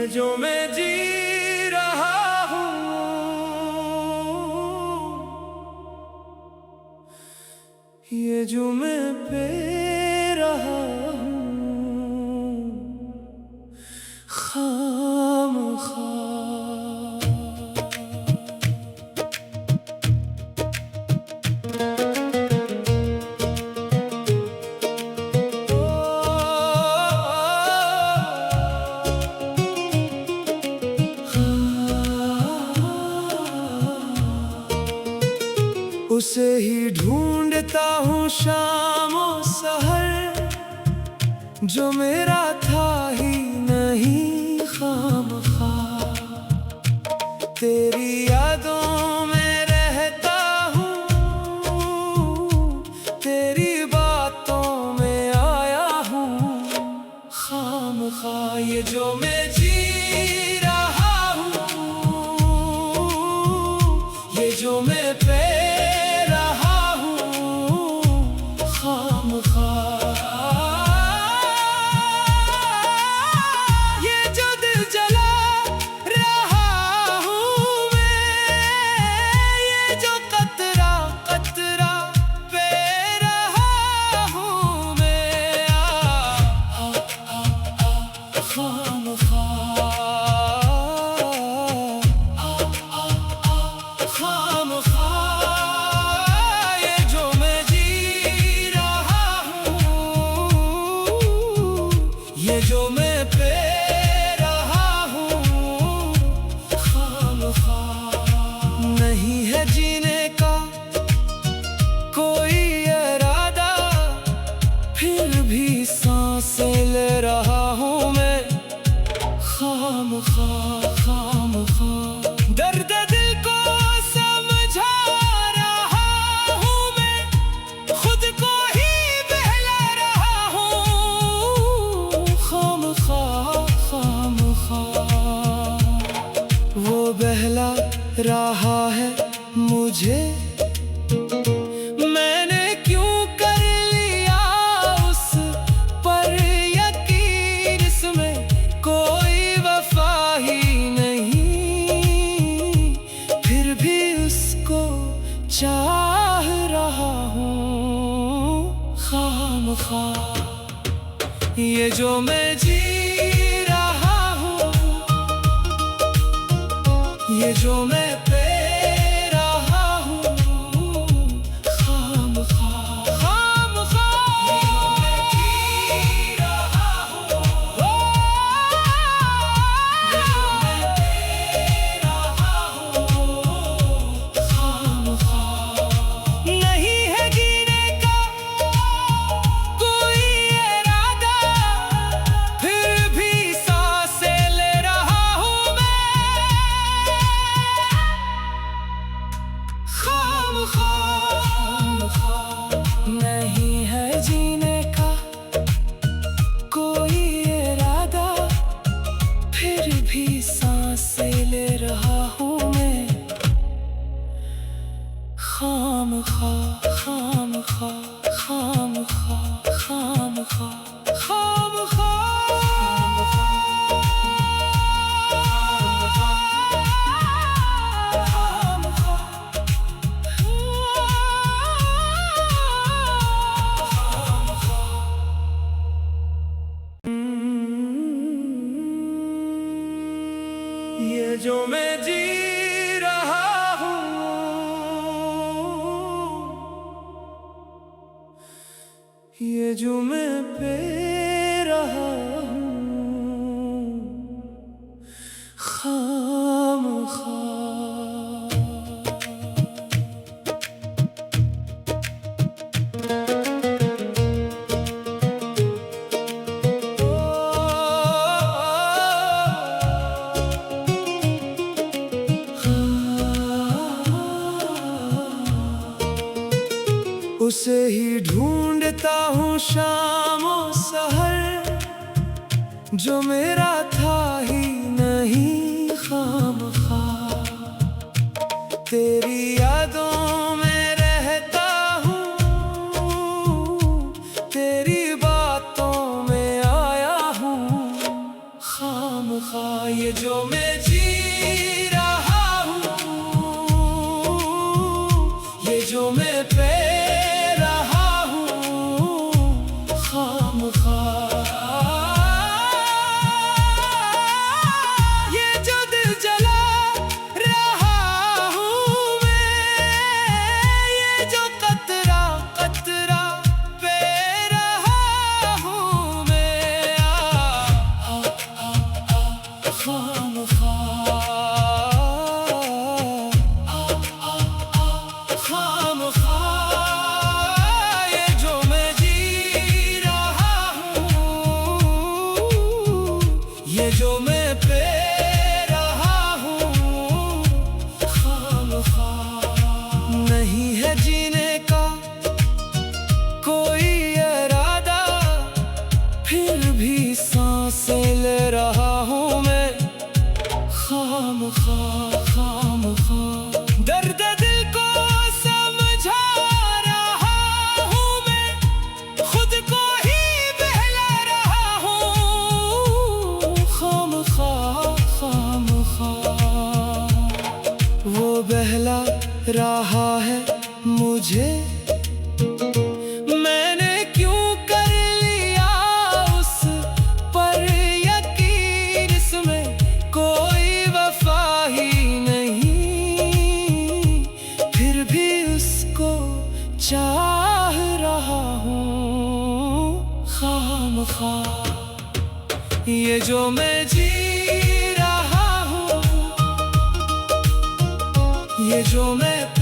ये जो मैं जी रहा हूँ, ये जो मैं पे रहा हूँ, खामखा। उसे ही ढूंढता हूँ शामो सहर, जो मेरा था ही नहीं खामखा। तेरी यादों में रहता हूँ, तेरी बातों में आया हूँ खामखा। ये जो मैं जी रहा हूँ, ये जो मैं पे ये जो मैं पे रहा हूँ खामखा। नहीं है जीने का कोई इरादा, फिर भी सांसें ले रहा हूँ मैं खामखा खामखा। दर्द दिल को समझा रहा हूँ मैं, खुद को ही बहला रहा हूँ खामखा खामखा। वो बहला रहा है मुझे, मैंने क्यों कर लिया उस पर यकीन, इसमें कोई वफा ही नहीं, फिर भी उसको चाह रहा हूँ खामखा। ये जो मैं जी रहा हूँ, ये जो मैं पे रहा हूँ खामखा खामखा। ये जो मैं जी रहा हूँ, ये जो मैं पे रहा हूँ खामखा। नहीं है जीने का कोई इरादा, फिर भी सांसें ले रहा हूँ मैं खामखा। नहीं है जीने का कोई इरादा, फिर भी सांसें ले रहा हूँ मैं खामखा खामखा खामखा खामखा खामखा। ये जो मैं जी रहा हूँ, ये जो मैं पे रहा हूँ खामखा। उसे ही ढूंढता हूँ शामो सहर, जो मेरा था ही नहीं खामखा। तेरी यादों में रहता हूँ, तेरी बातों में आया हूँ खामखा। रहा है मुझे। मैंने क्यों कर लिया उस पर यकीन, इसमें कोई वफा ही नहीं, फिर भी उसको चाह रहा हूँ खामखा। ये जो मैं जी रहा हूँ, ये जो मैं